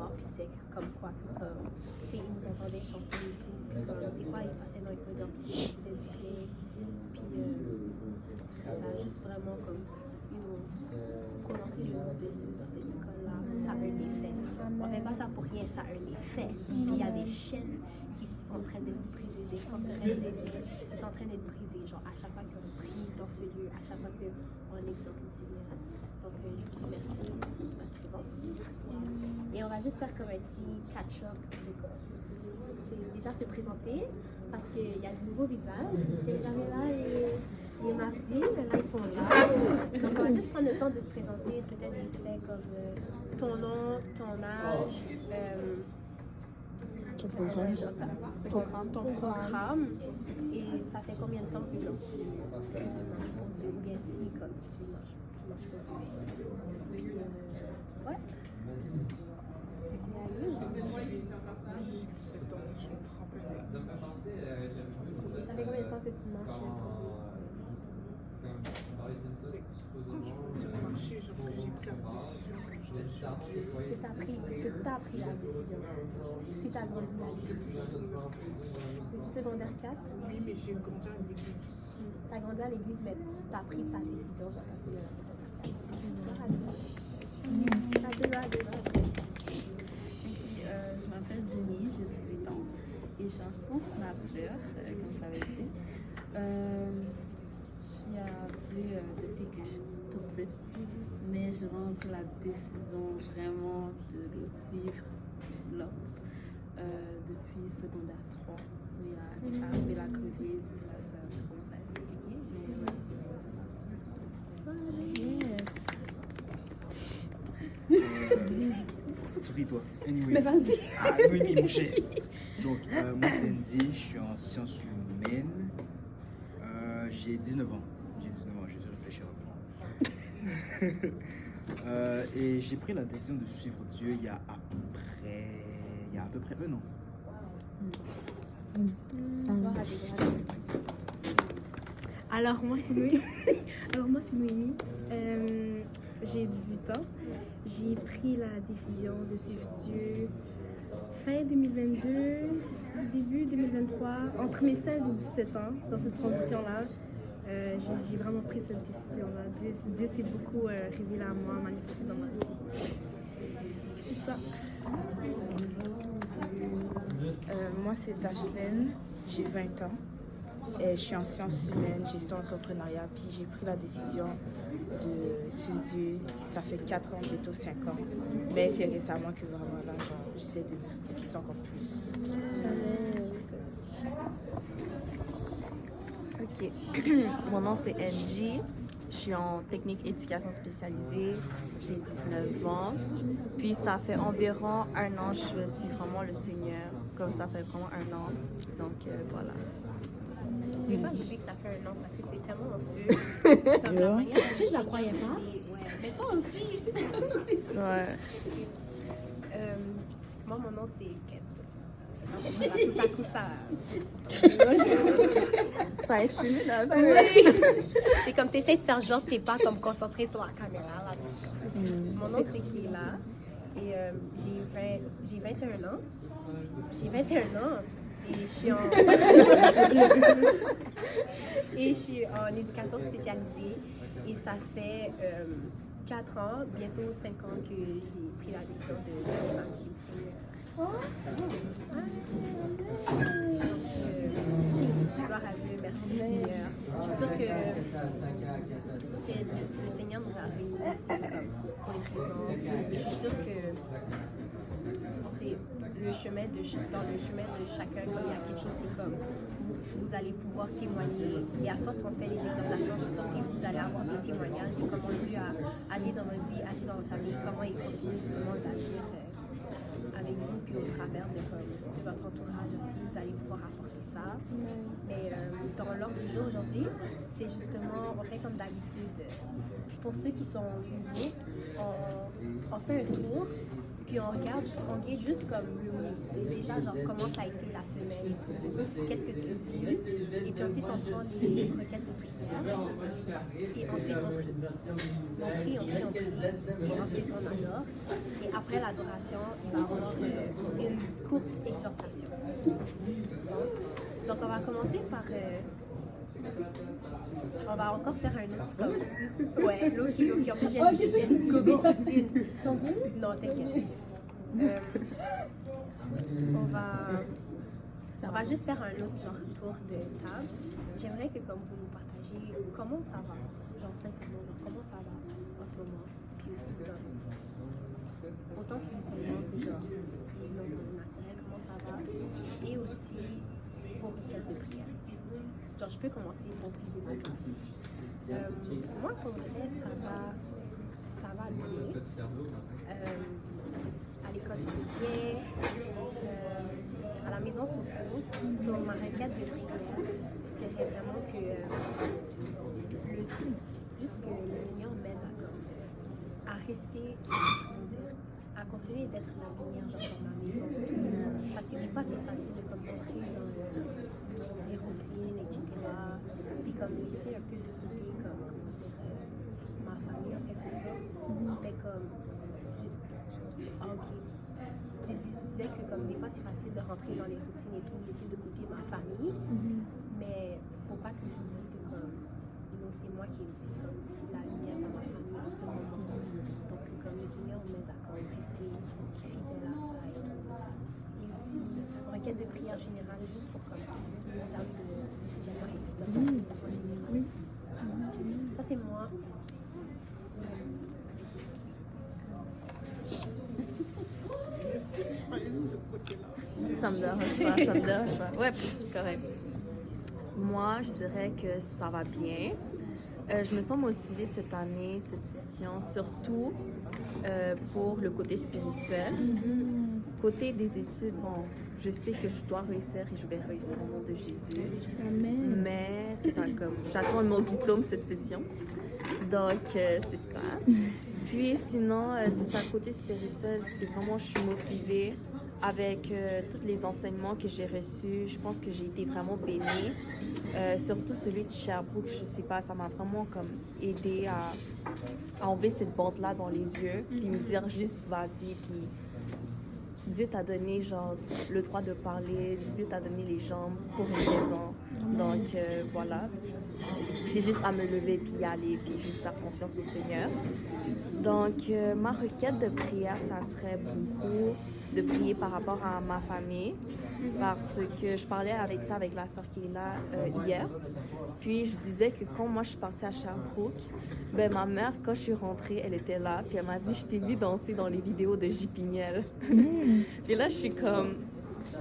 voir, puis ils disaient comme quoi que comme, tu sais, ils nous entendaient chanter et tout, puis comme, des fois ils passaient dans les corridors, puis ils faisaient du clé, puis c'est ça, juste vraiment comme, prononcer le nom de Jésus dans cette école-là, ça a un effet. On fait pas ça pour rien, ça a un effet. Puis il y a des chaînes qui sont en train d'être brisées, des forteresses qui sont en train d'être brisées, genre à chaque fois qu'on prie dans ce lieu, à chaque fois qu'on exauce le Seigneur. Donc je vous remercie de votre présence. Et on va juste faire comme un petit catch-up de c'est déjà se présenter parce qu'il y a de nouveaux visages. Ils étaient jamais là et mardi, mais là ils sont là. Donc on va juste prendre le temps de se présenter, peut-être vite fait comme ton nom, ton âge, ton programme, et ça fait combien de temps que tu marches pour Dieu, ou bien si comme tu marches pour Dieu. Puis, ouais. Ça fait combien de temps que tu marches pour Dieu? Quand je marchais, j'ai pris la décision que t'as pris la décision. Si t'as grandi là, depuis secondaire 4? Oui, mais j'ai grandi à l'église. T'as grandi à l'église, mais t'as pris ta décision, genre passer de la secondaire 4. Je m'appelle Jenny, j'ai 18 ans et je suis en sciences nature, comme je l'avais dit. Je suis à Dieu depuis que je suis toute petite, mais j'ai vraiment pris la décision vraiment de le suivre l'ordre depuis secondaire 3, où il y a arrivé la COVID, puis là ça commence à être compliqué, mais ouais. Souris-toi. Anyway. Mais vas-y. Ah oui, mais mon cher. Donc, moi c'est Andy, je suis en sciences humaines. J'ai 19 ans. J'ai dû réfléchir un peu. Et j'ai pris la décision de suivre Dieu il y a à peu près un an. Alors moi c'est Noémie. J'ai 18 ans. J'ai pris la décision de suivre Dieu fin 2022, début 2023, entre mes 16 et 17 ans, dans cette transition-là. J'ai vraiment pris cette décision-là. Dieu s'est beaucoup révélé à moi, manifesté dans ma vie. C'est ça. Moi, c'est Dashlyn, j'ai 20 ans. Et je suis en sciences humaines, gestion entrepreneuriat, puis j'ai pris la décision de suivre Dieu. Ça fait 4 ans, bientôt 5 ans. Mais c'est récemment que vraiment là, j'essaie de me focus encore plus. Ok, mon nom c'est Angie, je suis en technique éducation spécialisée, j'ai 19 ans, puis ça fait environ un an que je suis vraiment le Seigneur, comme ça fait vraiment un an, donc voilà. Des fois, je dis que ça fait un an parce que t'es tellement en feu. Comme la manière, tu sais, je la croyais pas. Ouais, mais toi aussi. Ouais. Moi, mon nom, c'est Ken. Tout à coup, ça... Ça intimide un peu. C'est comme t'essaies de faire genre que t'es pas comme concentré sur la caméra. Là, Mon nom, c'est Kéla. Et j'ai 21 ans. J'ai 21 ans. Et je suis en éducation spécialisée et ça fait 4 ans, bientôt 5 ans que j'ai pris la décision de donner ma vie au Seigneur. Gloire à Dieu, merci Seigneur. Je suis sûre que le Seigneur nous a réunis pour une raison. Et je suis sûre que c'est dans le chemin de chacun, comme il y a quelque chose que comme vous allez pouvoir témoigner. Et à force qu'on fait les exhortations, je suis sûre que vous allez avoir des témoignages de comment Dieu a agi dans votre vie, agi dans votre famille, comment il continue justement d'agir avec vous, puis au travers de votre entourage aussi, vous allez pouvoir apporter ça. Mais dans l'ordre du jour aujourd'hui, c'est justement, on fait comme d'habitude. Pour ceux qui sont nouveaux, on fait un tour Puis on guide juste comme le mood. C'est déjà genre comment ça a été la semaine et tout. Qu'est-ce que tu vis. Et puis ensuite on prend des requêtes de prière. Et ensuite on prie. On prie. Et ensuite on adore. Et après l'adoration, il va y avoir une courte exhortation. Donc on va commencer par... on va encore faire un autre comme... Ouais, Loki. En plus, j'ai une copine. Non, t'inquiète. On va juste faire un autre genre tour de table. J'aimerais que comme vous nous partagiez comment ça va. Genre sincèrement, comment ça va en ce moment. Puis aussi autant spirituellement que genre sinon dans le naturel, comment ça va. Et aussi vos requêtes de prière. Genre, je peux commencer pour briser la glace. Moi, pour vrai, ça va bien. À l'école, ça va bien. À la maison sociale, sur ma requête de prière, serait vraiment que juste que le Seigneur m'aide à rester, à continuer d'être la lumière dans ma maison. Parce que des fois, c'est facile de comme entrer dans les routines, etc. Puis comme laisser un peu de côté, comme, ma famille en quelque sorte. Mais comme, je disais que comme des fois, c'est facile de rentrer dans les routines et tout, laisser de côté ma famille. Mais faut pas que j'oublie que comme, c'est moi qui est aussi comme la lumière dans ma famille en ce moment. Donc comme le Seigneur m'aide à comme rester fidèle à ça et tout. Et aussi, requête de prière générale, juste pour comme les âmes du Seigneur et de général. Ça, c'est moi. Ça me dérange pas. Ouais, correct. Moi, je dirais que ça va bien. Je me sens motivée cette année, cette session, surtout pour le côté spirituel. Côté des études, bon, je sais que je dois réussir et je vais réussir au nom de Jésus. Amen. Mais c'est ça, comme j'attends mon diplôme cette session. Donc, c'est ça. Puis sinon, c'est ça, côté spirituel, c'est vraiment, je suis motivée avec tous les enseignements que j'ai reçus. Je pense que j'ai été vraiment bénie. Surtout celui de Sherbrooke, je sais pas, ça m'a vraiment comme aidé à enlever cette bande-là dans les yeux, puis me dire juste vas-y, puis Dieu t'a donné genre le droit de parler, Dieu t'a donné les jambes pour une raison. Donc voilà, j'ai juste à me lever puis y aller, puis juste faire confiance au Seigneur. Donc ma requête de prière, ça serait beaucoup de prier par rapport à ma famille, parce que je parlais avec la sœur qui est là hier. Puis je disais que quand moi je suis partie à Sherbrooke, ben ma mère, quand je suis rentrée, elle était là, puis elle m'a dit « Je t'ai vu danser dans les vidéos de J. Pignel. » Puis là, je suis comme...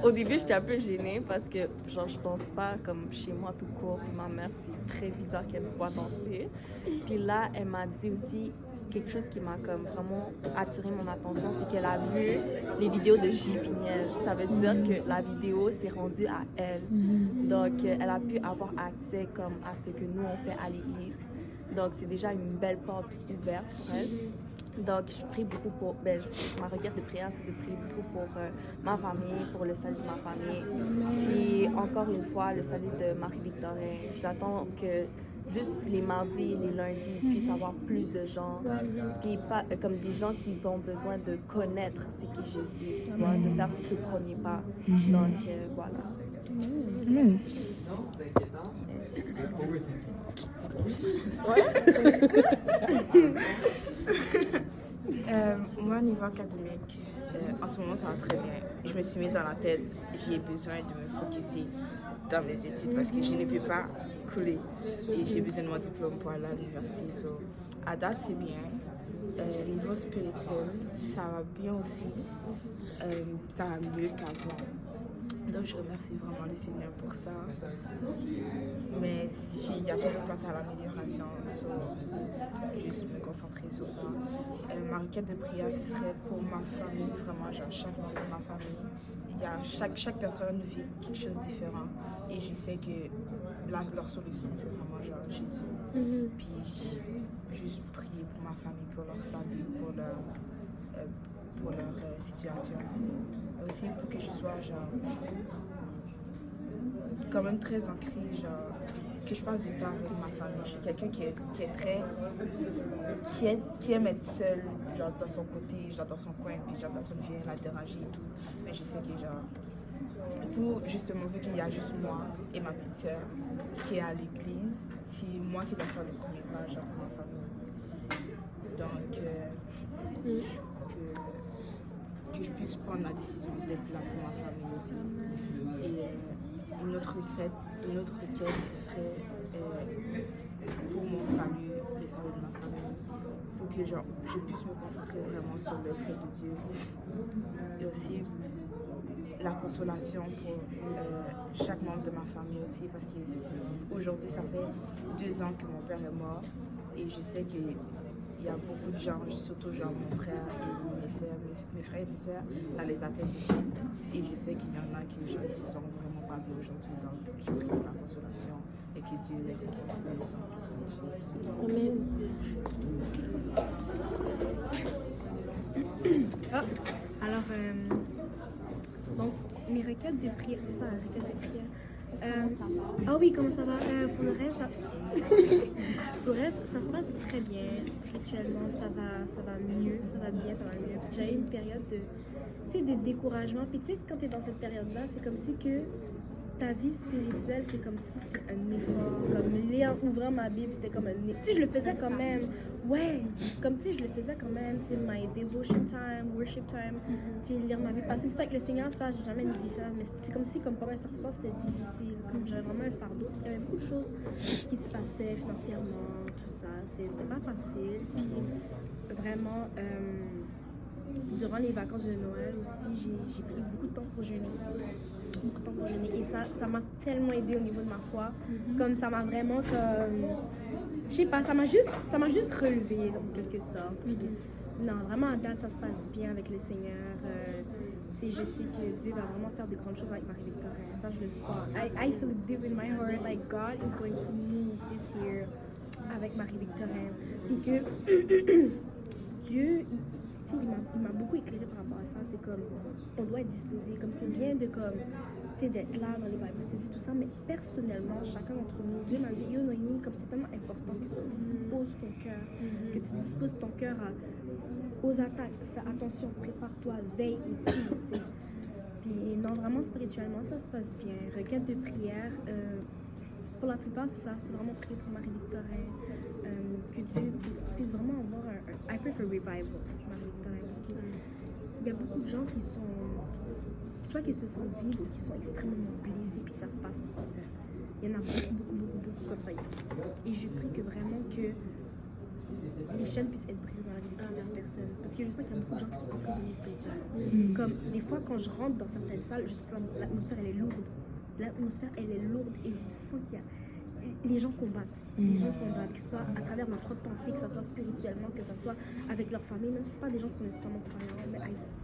Au début, j'étais un peu gênée parce que genre je danse pas comme chez moi tout court. Puis ma mère, c'est très bizarre qu'elle me voit danser. Puis là, elle m'a dit aussi quelque chose qui m'a comme vraiment attiré mon attention, c'est qu'elle a vu les vidéos de J. Pignel. Ça veut dire que la vidéo s'est rendue à elle. Donc, elle a pu avoir accès comme à ce que nous, on fait à l'église. Donc, c'est déjà une belle porte ouverte pour elle. Donc, je prie beaucoup pour... ma requête de prière, c'est de prier beaucoup pour ma famille, pour le salut de ma famille. Puis, encore une fois, le salut de Marie-Victorin. J'attends que juste les mardis et les lundis puissent avoir plus de gens, puis pas comme des gens qui ont besoin de connaître c'est qui Jésus, tu vois, de faire ses premiers pas. Donc voilà. Moi, au niveau académique, en ce moment, ça va très bien. Je me suis mis dans la tête, j'ai besoin de me focuser dans mes études parce que je ne peux pas couler et j'ai besoin de mon diplôme pour aller à l'université. So, à date, c'est bien. Niveau spirituel, ça va bien aussi. Ça va mieux qu'avant. Donc, je remercie vraiment le Seigneur pour ça. Mais il y a toujours place à l'amélioration. So, juste me concentrer sur ça. Ma requête de prière, ce serait pour ma famille, vraiment, genre chaque membre de ma famille. Il y a chaque personne vit quelque chose de différent. Et je sais que leur solution, c'est vraiment genre Jésus. Puis, juste prier pour ma famille, pour leur salut, pour pour leur situation. Aussi pour que je sois genre quand même très ancrée, genre que je passe du temps avec ma famille. Je suis quelqu'un qui aime être seul, genre dans son côté, genre dans son coin, puis genre personne vient l'interagir et tout. Mais je sais que genre, pour justement, vu qu'il y a juste moi et ma petite soeur qui est à l'église, c'est moi qui dois faire le premier pas, genre pour ma famille. Donc, que je puisse prendre la décision d'être là pour ma famille aussi. Et une autre requête, ce serait pour mon salut, le salut de ma famille, pour que genre, je puisse me concentrer vraiment sur l'œuvre de Dieu. Et aussi la consolation pour chaque membre de ma famille aussi, parce qu'aujourd'hui, ça fait 2 ans que mon père est mort. Et je sais qu'il y a beaucoup de gens, surtout genre mon frère et mes soeurs, mes frères et mes soeurs, ça les atteint beaucoup. Et je sais qu'il y en a qui genre, se sentent vraiment pas bien aujourd'hui. Donc, je prie pour la consolation et que Dieu les continue sans consolation. Amen. Alors, donc, mes requêtes de prière, c'est ça, la requête de prière. Ah oui, comment ça va? Pour le reste, ça se passe très bien. Spirituellement, ça va mieux, ça va bien, ça va mieux. Parce que j'avais une période de découragement. Puis tu sais, quand tu es dans cette période-là, c'est comme si que ta vie spirituelle, c'est comme si c'est un effort. Comme lire, ouvrir ma Bible, c'était comme un effort. Tu sais, je le faisais quand même. Ouais, comme tu sais, je le faisais quand même. Tu sais, my devotion time, worship time. Tu sais, lire ma Bible, passer du temps avec le Seigneur, ça, j'ai jamais négligé ça. Mais c'est comme si, comme pendant un certain temps, c'était difficile. Comme j'avais vraiment un fardeau. Parce qu'il y avait beaucoup de choses qui se passaient financièrement, tout ça. C'était pas facile. Puis vraiment, durant les vacances de Noël aussi, j'ai pris beaucoup de temps pour jeûner. Beaucoup de temps pour jeûner. Et ça m'a tellement aidé au niveau de ma foi. Comme ça m'a vraiment comme... Je sais pas, ça m'a juste relevé en quelque sorte. Puis, non, vraiment à date, ça se passe bien avec le Seigneur. Tu sais, je sais que Dieu va vraiment faire de grandes choses avec Marie-Victorin. Ça, je le sens. I feel it deep in my heart, like God is going to move this year avec Marie-Victorin. Puis que Dieu, il m'a beaucoup éclairé par rapport à ça. C'est comme, on doit être disposé. Comme c'est bien de comme, tu sais, d'être là dans les Bible studies, tout ça. Mais personnellement, chacun d'entre nous, Dieu m'a dit, yo Noémie, comme c'est tellement important que tu disposes ton cœur, que tu disposes ton cœur aux attaques. Fais attention, prépare-toi, veille et prie. Tu sais. Puis non, vraiment spirituellement, ça se passe bien. Requête de prière. Pour la plupart, c'est ça, c'est vraiment prier pour Marie-Victorin, que Dieu puisse vraiment avoir I pray for revival pour Marie-Victorin, parce qu'il y a beaucoup de gens qui sont, soit qui se sentent vides ou qui sont extrêmement blessés puis qui ne savent pas s'en sortir. Il y en a beaucoup comme ça ici. Et je prie que vraiment que les chaînes puissent être brisées dans la vie de plusieurs personnes, parce que je sens qu'il y a beaucoup de gens qui sont emprisonnés spirituellement. Comme des fois, quand je rentre dans certaines salles, je sais que l'atmosphère elle est lourde. L'atmosphère, elle est lourde et je sens qu'il y a... Les gens combattent. Les gens combattent, que ce soit à travers ma propre pensée, que ce soit spirituellement, que ce soit avec leur famille, même si ce pas des gens qui sont nécessairement croyants, mais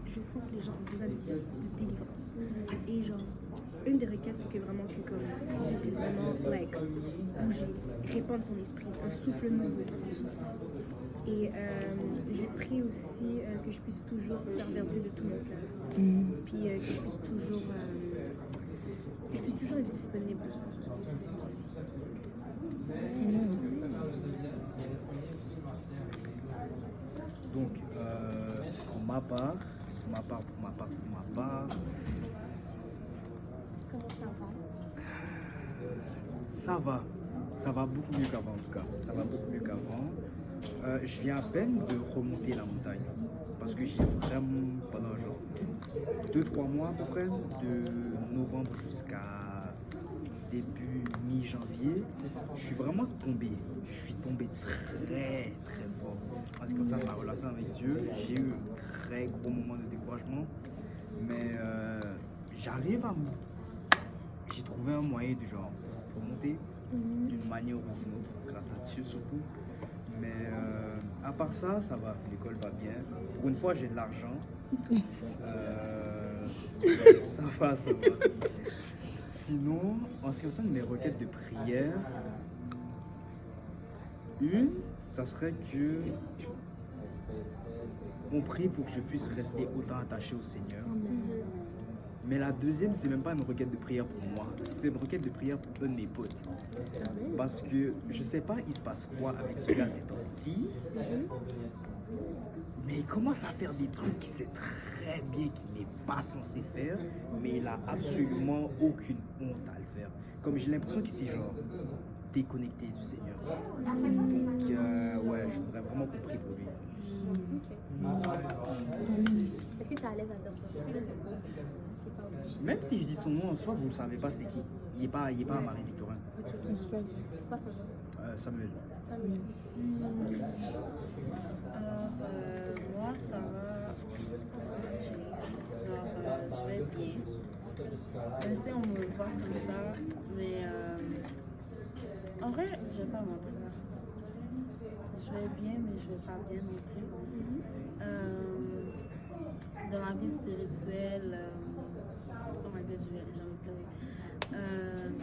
je sens que les gens ont besoin de délivrance. Et genre, une des requêtes, c'est que vraiment que comme Dieu puisse vraiment bouger, répandre son esprit, un souffle nouveau. Et je prie aussi que je puisse toujours servir Dieu de tout mon cœur. Puis que je puisse toujours être disponible. Donc, pour ma part, Comment ça va? ça va beaucoup mieux qu'avant en tout cas. Ça va beaucoup mieux qu'avant. Je viens à peine de remonter la montagne parce que j'ai vraiment, pendant genre 2-3 mois à peu près, de novembre jusqu'à début mi-janvier, je suis vraiment tombé. Je suis tombé très très fort. En ce qui concerne ma relation avec Dieu, j'ai eu un très gros moment de découragement, mais j'ai trouvé un moyen de genre remonter d'une manière ou d'une autre, grâce à Dieu surtout. Mais à part ça, ça va, l'école va bien. Pour une fois, j'ai de l'argent. Ça va. Sinon, en ce qui concerne mes requêtes de prière, ça serait que on prie pour que je puisse rester autant attaché au Seigneur. Mais la deuxième, c'est même pas une requête de prière pour moi, c'est une requête de prière pour un de mes potes. Parce que je sais pas, il se passe quoi avec ce gars ces temps-ci, mais il commence à faire des trucs qu'il sait très bien qu'il n'est pas censé faire, mais il a absolument aucune honte à le faire. Comme j'ai l'impression qu'il s'est genre déconnecté du Seigneur. Donc ouais, je voudrais vraiment qu'on prie pour lui. Est-ce que tu es à l'aise à dire son nom? C'est pas obligé. Même si je dis son nom en soi, vous ne savez pas c'est qui. Il n'est pas à Marie-Victorin. C'est quoi son nom? Samuel. Samuel. Alors, moi, ça va. Genre, je vais bien. Même si on me voit comme ça, mais en vrai, je vais pas mentir. Je vais bien, mais je vais pas bien non plus. Dans ma vie spirituelle, oh my god, j'en ai pleuré.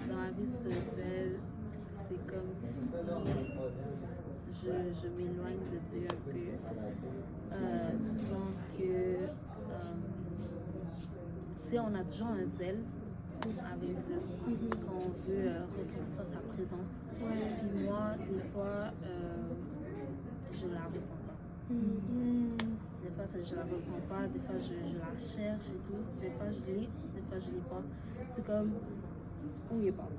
Dans ma vie spirituelle, c'est comme si je m'éloigne de Dieu un peu, du sens que tu sais, on a toujours un zèle avec Dieu quand on veut ressentir sa présence. Puis moi, des fois, je la ressens pas. Des fois, je la ressens pas, des fois, je la cherche et tout. Des fois, je l'ai, des fois, je l'ai pas. C'est comme, où il est pas.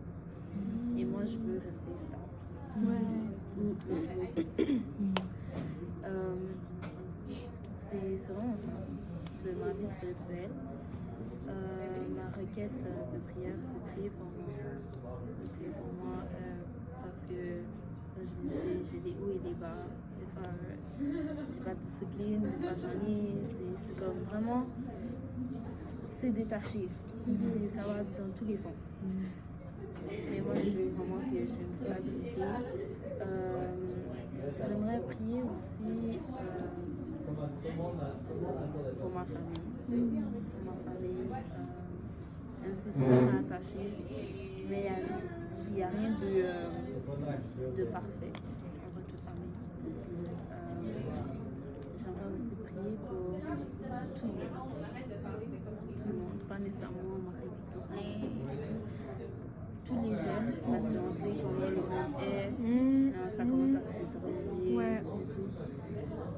Et moi, je veux rester stable. Ou possible. C'est vraiment ça, de ma vie spirituelle. Ma requête de prière, c'est prier pour moi. Prier pour moi parce que, comme je l'ai dit, j'ai des hauts et des bas. Des fois, j'ai pas de discipline, des fois j'en ai. C'est comme vraiment, c'est détaché. Ça va dans tous les sens. Mais moi, je veux vraiment que j'ai une stabilité. J'aimerais prier aussi pour ma famille. Pour ma famille, même s'ils sont très attachés, mais s'il n'y a rien de parfait en tant que famille, j'aimerais aussi prier pour tout le monde. Tout le monde, pas nécessairement Marie-Victorin et tout. Tous les jeunes, parce qu'on sait comment le monde est, ça commence à se détériorer et tout.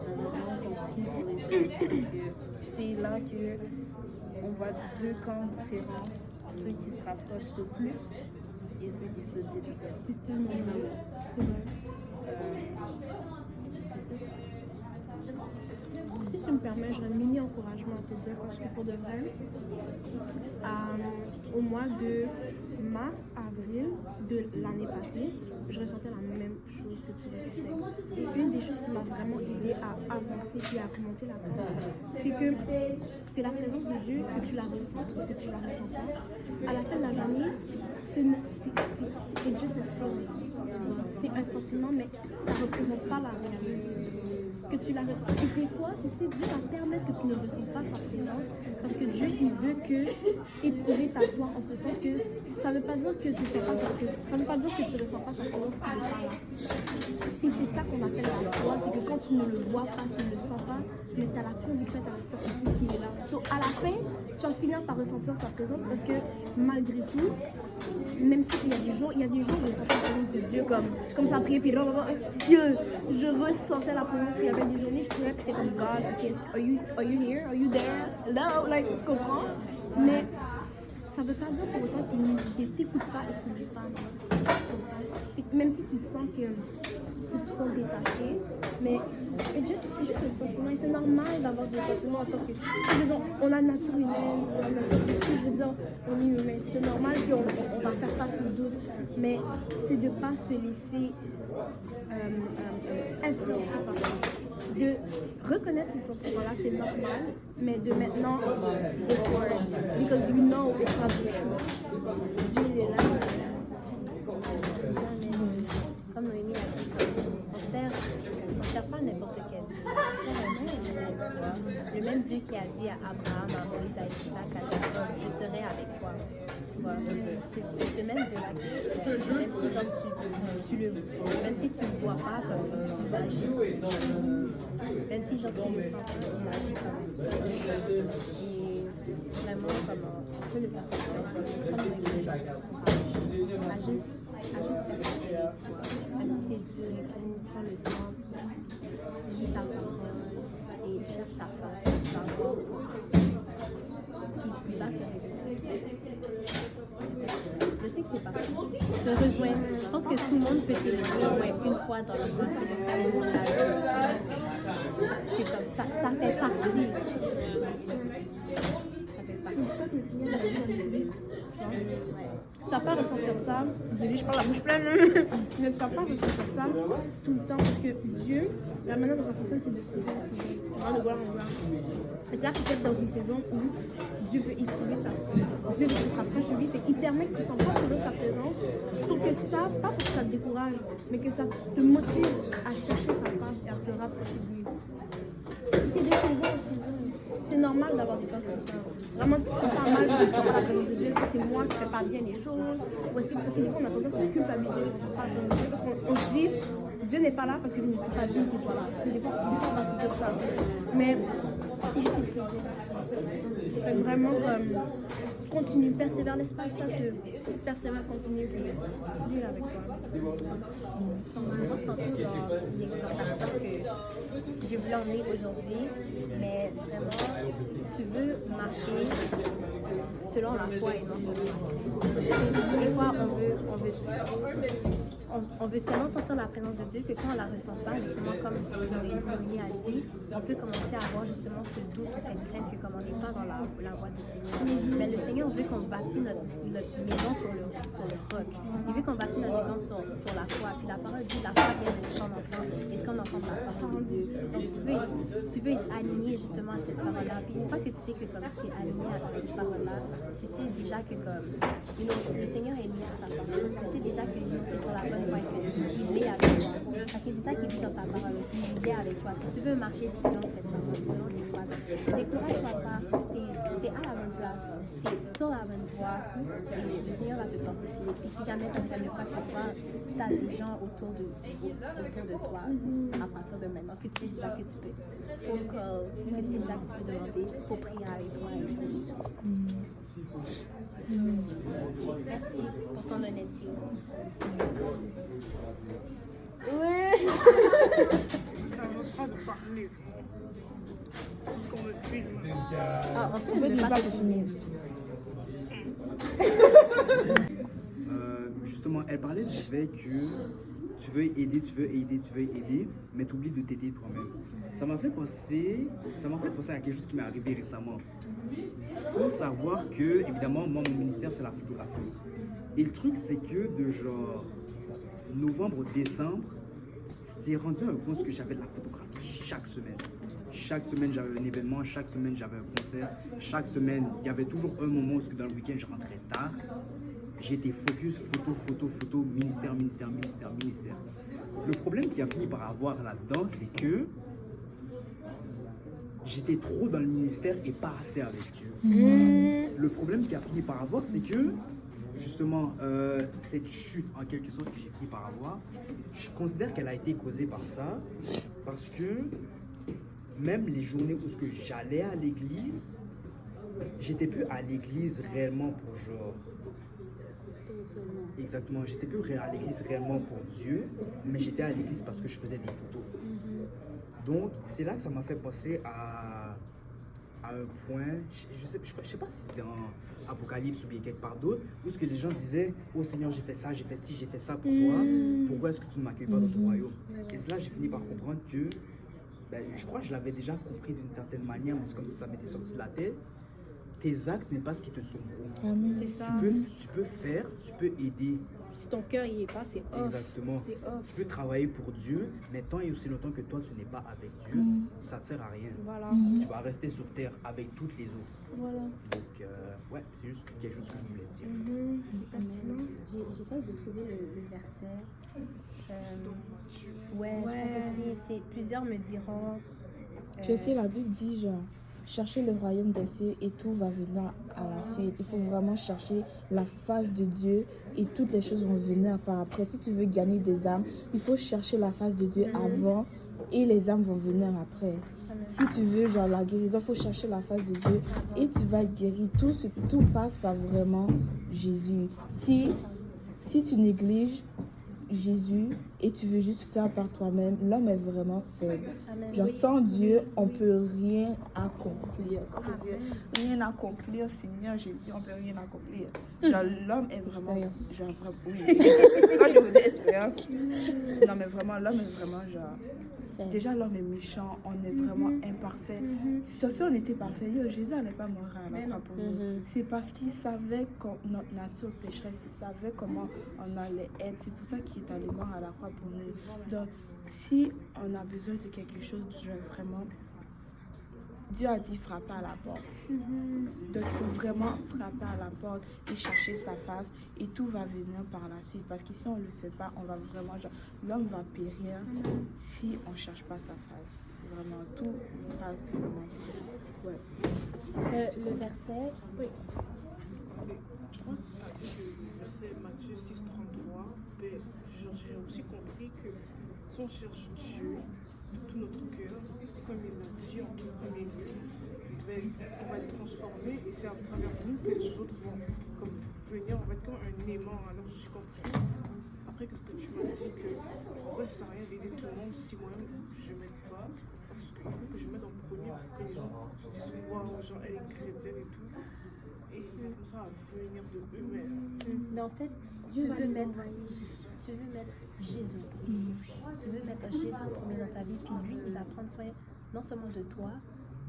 J'aimerais vraiment qu'on prie pour les jeunes parce que c'est là qu'on voit deux camps différents, ceux qui se rapprochent le plus et ceux qui se détériorent. C'est ça. Si tu me permets, j'aurais un mini encouragement à te dire parce que pour de vrai, au mois de mars, avril de l'année passée, je ressentais la même chose que tu ressentais. Et une des choses qui m'a vraiment aidé à avancer et à remonter la pente, c'est que la présence de Dieu, que tu la ressens ou que tu la ressens pas, à la fin de la journée, c'est juste un feeling. C'est un sentiment, mais ça ne représente pas la réalité. Que tu la et des fois, tu sais, Dieu va permettre que tu ne ressentes pas sa présence parce que Dieu, il veut éprouver ta foi en ce sens que ça ne veut pas dire que tu sais pas ça ne veut pas dire que tu ne ressens pas sa présence qui n'est pas là. Et c'est ça qu'on appelle la foi, c'est que quand tu ne le vois pas, tu ne le sens pas, mais tu as la conviction, tu as la certitude qu'il est là. So, à la fin, tu vas finir par ressentir sa présence parce que malgré tout, même s'il y a des jours où je sentais la présence de Dieu comme ça prier, puis je ressentais la présence, puis il y avait des journées, je priais, puis j'étais comme God, okay, are you here? Are you there? Hello? Like, tu comprends? Mais ça veut pas dire pour autant qu'il ne t'écoute pas et qu'il n'est pas là. Même si tu sens que tu te sens détaché, mais c'est juste un sentiment et c'est normal d'avoir des sentiments en tant que... Disons, on a une nature humaine, je veux dire, on est humain, c'est normal qu'on va faire face au doute, mais c'est de ne pas se laisser influencer par ça. De reconnaître ces sentiments-là, c'est normal, mais de maintenant effort, because you know it's not the truth. Dieu est là. Comme Noémie a dit, on sert pas n'importe quel Dieu. C'est un Dieu éternel, tu vois. Le même Dieu qui a dit à Abraham, à Moïse, à Isaac, à Jacob, je serai avec toi. Tu vois, c'est ce même Dieu-là que tu sais. Même si comme même si tu ne le vois pas comme il agit, même si genre tu le sens comme il agit comme ça. Et vraiment comme on peut le faire comme avec les gens. À juste faire tu vois. Même si c'est dur et tout, prends le temps, lis ta parole et cherche sa face, tu vas voir il va se révéler. Je sais que c'est parti. Je rejoins. Je pense que tout le monde peut témoigner au moins une fois dans le monde. C'est le frère et aussi. C'est comme ça. Ça fait partie. Ça fait partie. Une fois que le Seigneur a dit à Moïse, tu vas pas ressentir ça. Désolée, je parle la bouche pleine. Mais tu vas pas ressentir ça tout le temps parce que Dieu, la manière dont ça fonctionne, c'est de saison en saison, de gloire en gloire. C'est là que tu es dans une saison où Dieu veut éprouver ta foi. Dieu veut que tu te rapproches de lui. Il permet que tu sens pas toujours sa présence pour que ça, pas pour que ça te décourage, mais que ça te motive à chercher sa face et à te rapprocher de lui. C'est de saison en saison. C'est normal d'avoir des temps comme ça. Vraiment, c'est pas mal de sentir la présence de Dieu. Est-ce que c'est moi qui ne fais pas bien les choses? Ou est-ce que, parce que des fois, on a tendance à se culpabiliser quand on parle de Dieu. Parce qu'on se dit, Dieu n'est pas là parce que je ne suis pas digne qu'il soit là. Des fois, on va se dire ça. Mais c'est juste une saison. Fait que vraiment, comme, continue, persévère, laisse pas ça te persévère, continue, puis Dieu est avec toi. On va voir tantôt dans l'exhortation que j'ai voulu emmener aujourd'hui, mais vraiment, tu veux marcher selon la foi et non selon la crainte. Des fois, on veut tellement sentir la présence de Dieu que quand on la ressent pas, justement, comme Noémie a dit, on peut commencer à avoir justement ce doute ou cette crainte que comme on n'est pas dans la voie du Seigneur. Mais le Seigneur veut qu'on bâtisse notre maison sur le roc. Il veut qu'on bâtisse notre maison sur la foi. Puis la parole dit, la foi vient de ce qu'on entend. Et ce qu'on entend de la parole de Dieu. Donc tu veux être aligné justement à cette parole-là. Puis une fois que tu sais que comme tu es aligné à cette parole-là, tu sais déjà que comme le Seigneur est lié à sa parole. Tu sais déjà que tu es sur la bonne voie et qu'il est avec toi. Parce que c'est ça qu'il dit dans sa parole aussi. Il est avec toi. Tu veux marcher selon cette parole, selon ses voies. Ne décourage-toi pas. Tu es à la bonne place. Tu es sur la bonne voie. Et le Seigneur va te fortifier. Puis si jamais tu n'aimes pas que ce soit, tu as des gens autour de toi à partir de maintenant que tu sais déjà que tu peux phone call, que tu sais déjà que tu peux demander pour prier avec toi et tout. Merci pour ton honnêteté. Ouais. Ça ne va pas de parler. Parce qu'on me filme. Ah, on peut ne pas te filmer aussi. Justement, elle parlait du fait que tu veux aider, mais tu oublies de t'aider toi-même. Ça m'a fait penser à quelque chose qui m'est arrivé récemment. Il faut savoir que, évidemment, moi, mon ministère, c'est la photographie. Et le truc, c'est que de genre novembre, décembre, c'était rendu à un point que j'avais de la photographie chaque semaine. Chaque semaine, j'avais un événement, chaque semaine, j'avais un concert. Chaque semaine, il y avait toujours un moment où dans le week-end, je rentrais tard. J'étais focus, photo, ministère. Le problème qui a fini par avoir là-dedans, c'est que j'étais trop dans le ministère et pas assez avec Dieu. Le problème qui a fini par avoir, c'est que, justement, cette chute, en quelque sorte, que j'ai fini par avoir, je considère qu'elle a été causée par ça, parce que même les journées où j'allais à l'église, j'étais plus à l'église réellement pour genre... Exactement, j'étais plus à l'église réellement pour Dieu, mais j'étais à l'église parce que je faisais des photos. Donc, c'est là que ça m'a fait penser à un point, je sais pas si c'était en Apocalypse ou bien quelque part d'autre, où ce que les gens disaient, oh Seigneur, j'ai fait ça, j'ai fait ci, j'ai fait ça pour toi, pourquoi est-ce que tu ne m'accueilles pas dans ton royaume? Et c'est là que j'ai fini par comprendre que, je crois que je l'avais déjà compris d'une certaine manière, mais c'est comme si ça m'était sorti de la tête. Tes actes n'est pas ce qui te sauveront. C'est ça. Tu peux faire, tu peux aider, Si ton cœur y est pas, c'est off. Exactement. C'est off. Tu peux travailler pour Dieu, mais tant et aussi longtemps que toi tu n'es pas avec Dieu, ça ne sert à rien. Voilà. Tu vas rester sur terre avec toutes les autres. Voilà. Donc, ouais, c'est juste quelque chose que je voulais dire. C'est pertinent. J'essaie de trouver le verset. Donc, Matthieu. Ouais, je pense aussi, c'est plusieurs me diront. Tu sais, la Bible dit genre, cherchez le royaume des cieux et tout va venir à la suite. Il faut vraiment chercher la face de Dieu et toutes les choses vont venir par après. Si tu veux gagner des âmes, il faut chercher la face de Dieu avant et les âmes vont venir après. Si tu veux genre la guérison, il faut chercher la face de Dieu et tu vas être guéri. Tout passe par vraiment Jésus. Si tu négliges Jésus et tu veux juste faire par toi-même, l'homme est vraiment faible. Genre sans Dieu, on peut rien accomplir. On peut rien accomplir, Seigneur Jésus, on peut rien accomplir. Genre l'homme est vraiment... Genre, oui. Quand je vous dis expérience, non mais vraiment, l'homme est vraiment genre... Déjà l'homme est méchant, on est vraiment imparfait. Si on était parfait, Jésus n'allait pas mourir à la croix pour nous. C'est parce qu'il savait que notre nature pécheresse, il savait comment on allait être. C'est pour ça qu'il est allé mort à la croix pour nous. Donc si on a besoin de quelque chose, vraiment, Dieu a dit frapper à la porte. Donc il faut vraiment frapper à la porte et chercher sa face et tout va venir par la suite. Parce que si on ne le fait pas, on va vraiment, genre, l'homme va périr si on ne cherche pas sa face. Vraiment, tout passe vraiment. Ouais. Le verset. Oui. Tu vois, tu as dit le verset Matthieu 6,33, ben, j'ai aussi compris que si on cherche Dieu de tout notre cœur, comme il l'a dit en tout premier lieu, ben, on va être transformé et c'est à travers nous que les autres vont comme venir, on va être comme un aimant. Alors j'ai compris. Après, qu'est-ce que tu m'as dit que en vrai, ça sert à rien d'aider tout le monde si moi-même je ne m'aide pas. Parce qu'il faut que je m'aide en premier pour que les gens se disent waouh, genre elle est chrétienne et tout. Et ils vont comme ça à venir de eux-mêmes. Mais en fait, tu veux mettre Jésus. Tu veux mettre Jésus en premier dans ta vie, puis lui, il va prendre soin non seulement de toi,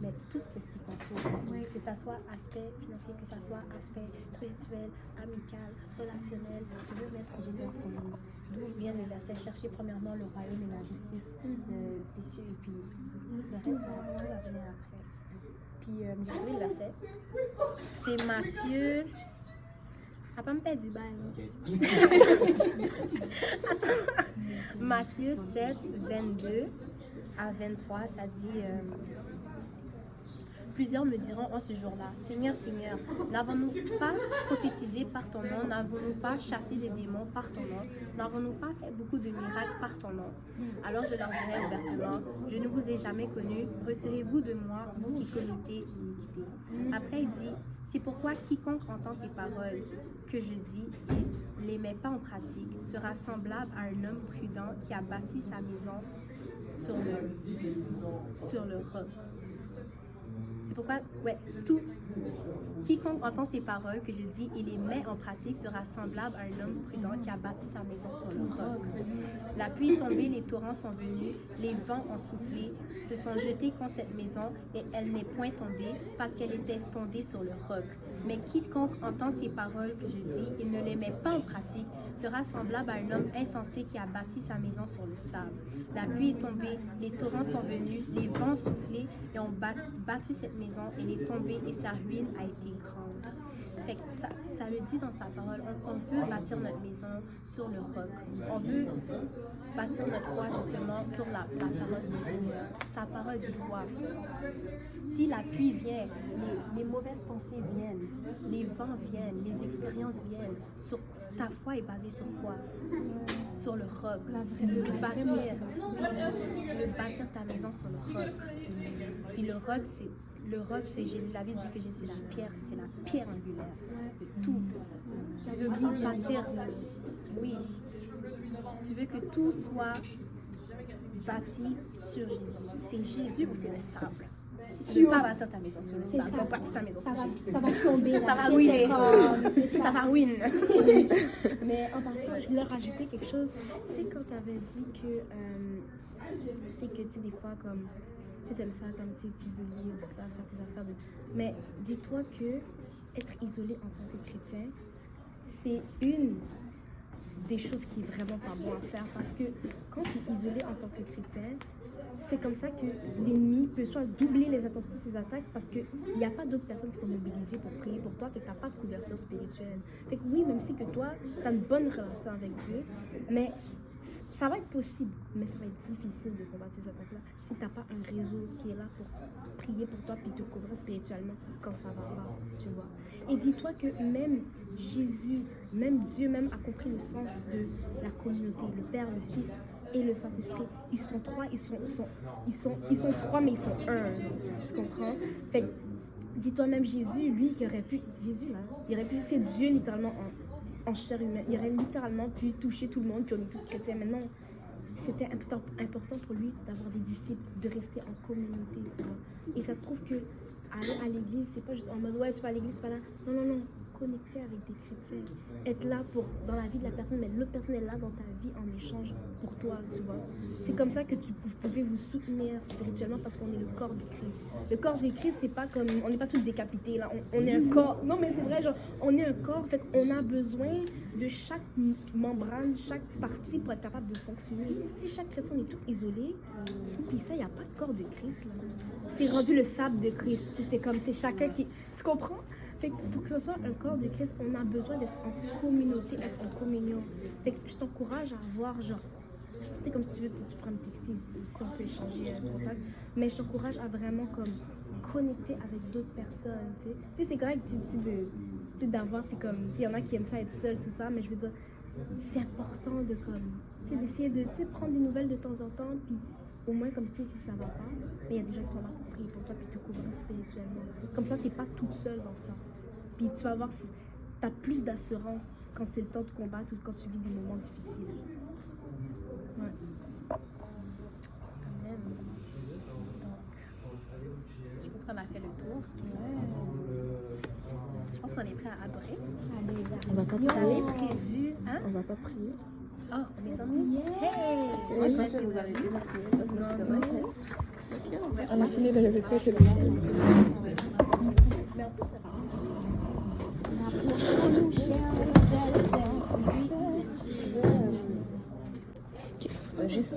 mais tout ce qui t'entoure. Que ça soit aspect financier, que ça soit aspect spirituel, amical, relationnel. Tu veux mettre Jésus en premier. D'où vient le verset, chercher premièrement le royaume et la justice des cieux, et puis le reste, tout va venir après. Puis j'ai trouvé le verset. C'est Matthieu. Ah, pas me perdre du bail. Matthieu 7, 22 à 23, ça dit plusieurs me diront en ce jour-là, Seigneur, Seigneur, n'avons-nous pas prophétisé par ton nom, n'avons-nous pas chassé des démons par ton nom, n'avons-nous pas fait beaucoup de miracles par ton nom? Alors je leur dirai ouvertement, je ne vous ai jamais connus, retirez-vous de moi, vous qui commettez l'iniquité. Après il dit, c'est pourquoi quiconque entend ces paroles que je dis et les met pas en pratique sera semblable à un homme prudent qui a bâti sa maison sur le roc. C'est pourquoi, quiconque entend ces paroles que je dis et les met en pratique sera semblable à un homme prudent qui a bâti sa maison sur le roc. La pluie est tombée, les torrents sont venus, les vents ont soufflé, se sont jetés contre cette maison et elle n'est point tombée parce qu'elle était fondée sur le roc. Mais quiconque entend ces paroles que je dis et ne les met pas en pratique sera semblable à un homme insensé qui a bâti sa maison sur le sable. La pluie est tombée, les torrents sont venus, les vents ont soufflé et ont battu cette maison, elle est tombée et sa ruine a été grande. Fait que ça le dit dans sa parole, on veut bâtir notre maison sur le roc. On veut bâtir notre foi justement sur la parole du Seigneur. Sa parole dit quoi? Si la pluie vient, les mauvaises pensées viennent, les vents viennent, les expériences viennent, ta foi est basée sur quoi? Sur le roc. Tu veux bâtir ta maison sur le roc. Puis le roc, c'est Jésus. La Bible dit que Jésus c'est la pierre angulaire de tout. Tu veux bâtir, oui. Tu veux que tout soit bâti sur Jésus. C'est Jésus ou c'est le sable? Tu ne veux pas bâtir ta maison sur le sable. Tu vas bâtir ta maison sur Jésus. Ça va tomber. Ça va ruiner. Ça va ruiner. Mais en passant, je voulais rajouter quelque chose. Tu sais, quand tu avais dit que des fois, comme, tu aimes ça, comme t'isoler, tout ça, faire tes affaires. Mais dis-toi que être isolé en tant que chrétien, c'est une des choses qui est vraiment pas bon à faire. Parce que quand tu es isolé en tant que chrétien, c'est comme ça que l'ennemi peut soit doubler les intensités de ses attaques parce qu'il n'y a pas d'autres personnes qui sont mobilisées pour prier pour toi, fait que tu n'as pas de couverture spirituelle. Fait que oui, même si que toi, tu as une bonne relation avec Dieu, mais ça va être possible, mais ça va être difficile de combattre ces attaques-là si tu n'as pas un réseau qui est là pour prier pour toi puis te couvrir spirituellement quand ça va pas, tu vois. Et dis-toi que même Jésus, même Dieu même a compris le sens de la communauté, le Père, le Fils et le Saint-Esprit. Ils sont trois, ils sont trois, mais ils sont un. Tu comprends? Fait que, dis-toi même Jésus, lui, qui aurait pu, Jésus là, il aurait pu, c'est Dieu littéralement en chair humaine. Il aurait littéralement pu toucher tout le monde, puis on est tous chrétiens. Mais non, c'était important pour lui d'avoir des disciples, de rester en communauté, tu vois. Et ça te prouve que aller à l'église, c'est pas juste en mode ouais, tu vas à l'église, tu vas là. Non, non, non. Connecter avec des chrétiens, être là dans la vie de la personne, mais l'autre personne est là dans ta vie en échange pour toi, tu vois. C'est comme ça que vous pouvez vous soutenir spirituellement parce qu'on est le corps de Christ. Le corps de Christ, c'est pas comme, on n'est pas tous décapités là, on est un corps. Non mais c'est vrai, genre, on est un corps, fait qu'on a besoin de chaque membrane, chaque partie pour être capable de fonctionner. Si chaque chrétien, on est tout isolé, puis ça, il n'y a pas de corps de Christ là. C'est rendu le sable de Christ, c'est comme, c'est chacun qui, tu comprends? Fait que pour que ce soit un corps de Christ, on a besoin d'être en communauté, être en communion. Fait que je t'encourage à avoir, genre, tu sais, comme si tu veux, tu prends me texter, si on peut échanger un contact, mais je t'encourage à vraiment comme connecter avec d'autres personnes, tu sais. C'est correct d'avoir, tu sais, comme, il y en a qui aiment ça être seul, tout ça, mais je veux dire, c'est important de comme, tu sais, d'essayer de, tu sais, prendre des nouvelles de temps en temps, puis au moins, comme tu sais, si ça va pas, mais il y a des gens qui sont là pour prier pour toi puis te couvrir spirituellement. Comme ça, tu n'es pas toute seule dans ça. Puis tu vas voir, tu as plus d'assurance quand c'est le temps de combattre ou quand tu vis des moments difficiles. Ouais. Amen. Donc, je pense qu'on a fait le tour. Je pense qu'on est prêt à adorer. Allez, On va pas prier. Prévu, hein? On va pas prier. Oh, on est ensemble. Hey! Je sais pas si vous avez déjà prié. On a fini de répéter. Mais en plus, ça va. Juste.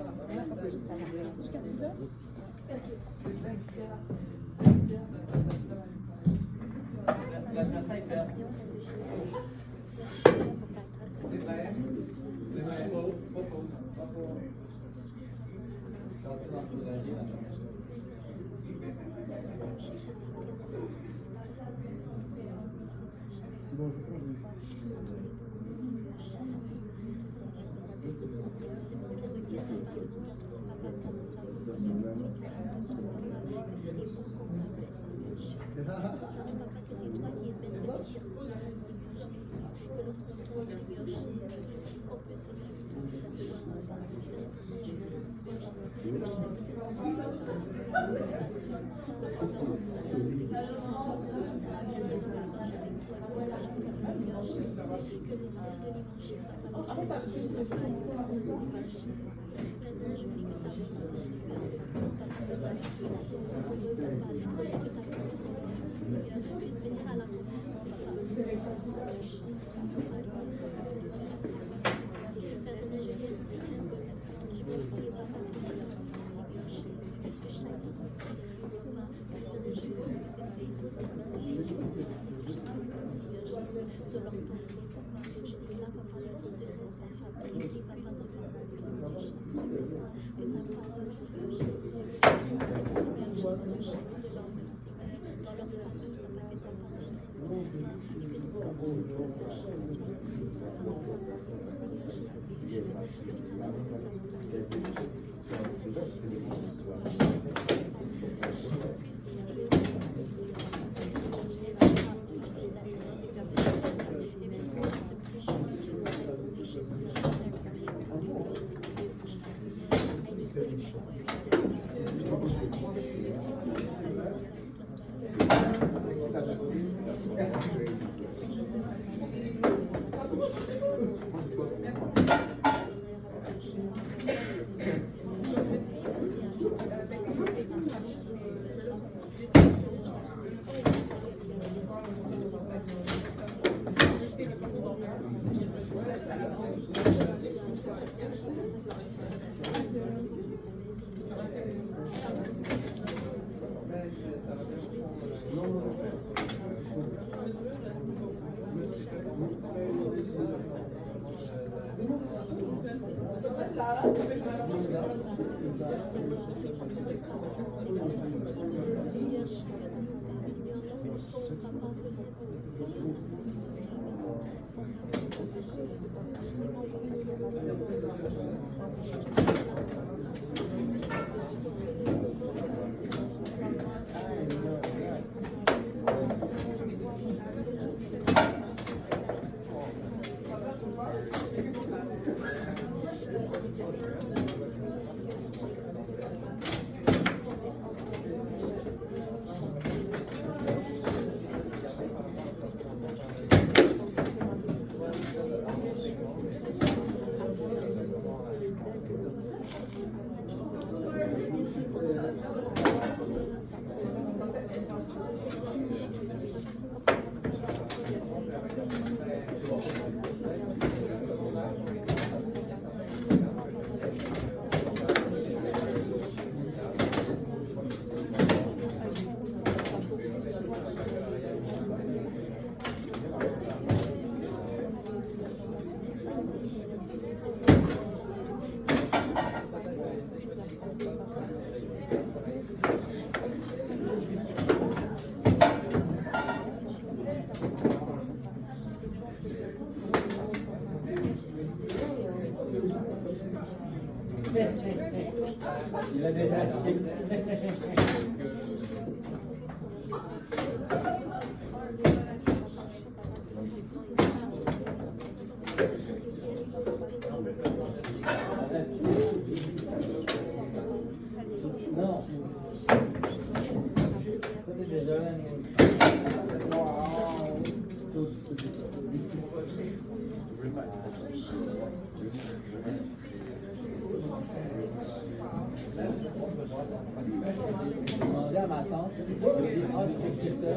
demandé à ma tante, je lui ai dit, ah, j'ai fait ça.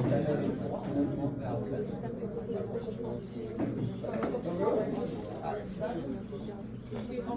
J'avais 3.